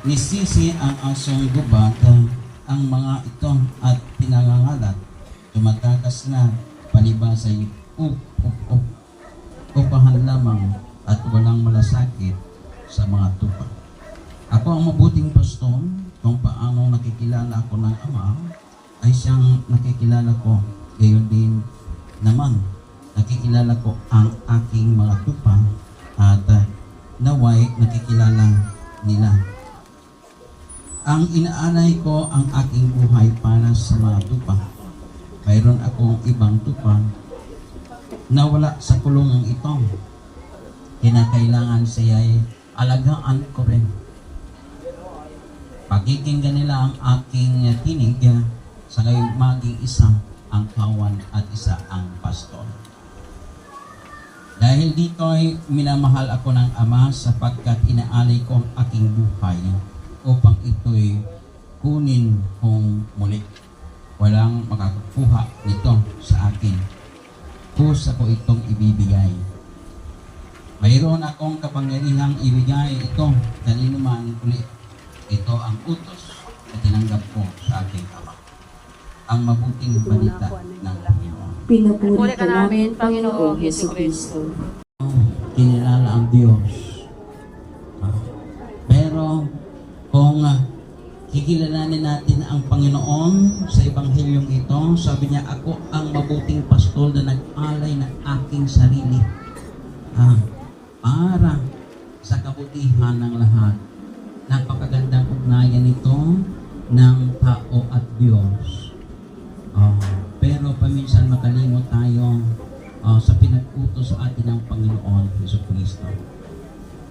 Nisisi ang asong gubat ang mga ito at pinangangalat. Tumatakas na palibasay upahan lamang at walang malasakit sa mga tupa. Ako ang mabuting pastor, kung paano nakikilala ako ng Ama, ay siyang nakikilala ko. Gayon din naman, nakikilala ko ang aking mga tupa at naway nakikilala nila. Ang inaalay ko ang aking buhay para sa mga tupa. Mayroon akong ibang tupa na wala sa kulungang ito. Kinakailangan siya ay alagaan ko rin. Pakikinggan nila ang aking tinig sa ngayon maging isa ang kawan at isa ang pastor. Dahil dito ay minamahal ako ng Ama sapagkat inaalay ko ang aking buhay upang ito'y kunin kong muli. Walang makakuha nito sa akin. Kusa ko itong ibibigay. Mayroon akong kapangyarihang ibigay ito kanino man ulit. Ito ang utos na tinanggap ko sa aking Ama. Ang mabuting balita ng Panginoon. Pinupuri ka namin, Panginoong Jesucristo. Kinilala ang Diyos. Pero kung kikilalanin natin ang Panginoon sa Ebanghelyong ito, sabi niya, ako ang mabuting pastol na nag-alay ng aking sarili para sa kabutihan ng lahat. Napakagandang ugnayan nito ng tao at Diyos. Pero paminsan makalimot tayo sa pinag-utos sa atin ng Panginoon Jesucristo.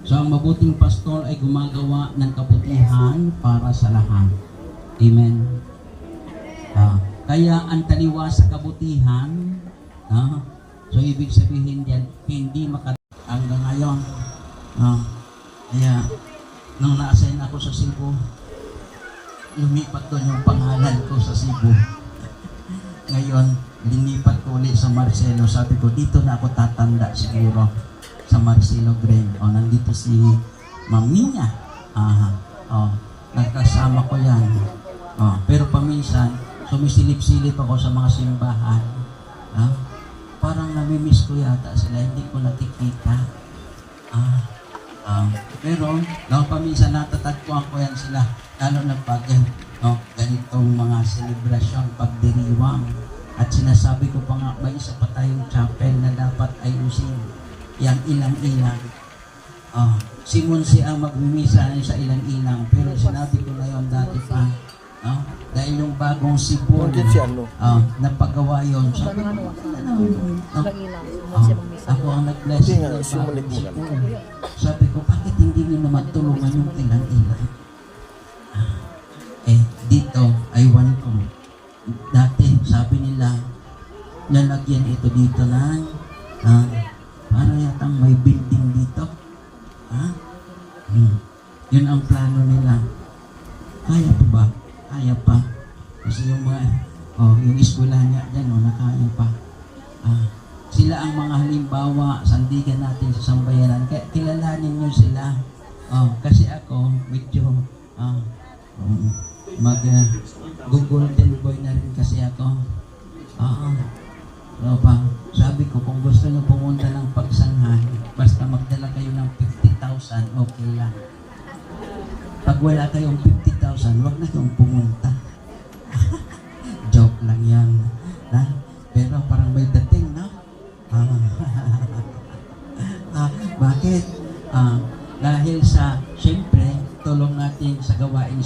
So ang mabuting pastor ay gumagawa ng kabutihan para sa lahat. Amen. Kaya ang taliwas sa kabutihan, so ibig sabihin yan, hindi hanggang ngayon. Kaya nung na-assign ako sa Cebu, lumipat doon yung pangalan ko sa Cebu. Ngayon, linipat ko ulit sa Marcelo. Sabi ko, dito na ako tatanda siguro sa Marcelo Green. Nandito si Maminya. Nagkasama ko yan. Pero paminsan, sumisilip-silip ako sa mga simbahan. Parang namimiss ko yata sila. Hindi ko nakikita. Pero paminsan natatagpuan ko yan sila. Lalo na pag ganitong mga selebrasyon, pagdiriwang. At sinasabi ko pa nga, may isa pa tayong chapel na dapat ayusin. Yang ilang-ilang. Si Monsi ang magmimisa sa ilang-ilang. Pero sinabi ko na yun dati pa. Dahil yung bagong sipol, napagawa yun. Sabi ko, ako ang nag-bless ng bagong sipol. Sabi ko, bakit hindi nyo naman tulungan yung ilang-ilang? Dito, aywan ko. Dati, sabi nila, lalagyan ito dito na, para yatang may building dito. Yun ang plano nila. Kaya pa ba? Kaya pa. Kasi yung mga, yung eskwela niya dyan, nakaya pa. Sila ang mga halimbawa, sandigan natin sa sambayanan. Kaya kilalanin nyo sila. Kasi ako, medyo, golden boy na rin kasi ako. Sabi ko, kung gusto nyo pumunta ng pagsanghan, basta magdala kayo ng 50,000, okay lang. Pag wala kayong 50,000, wag na kayong pumunta. Joke lang yan. Pero parang may dating, no? Bakit? Dahil sa, siyempre, tulong natin sa gawain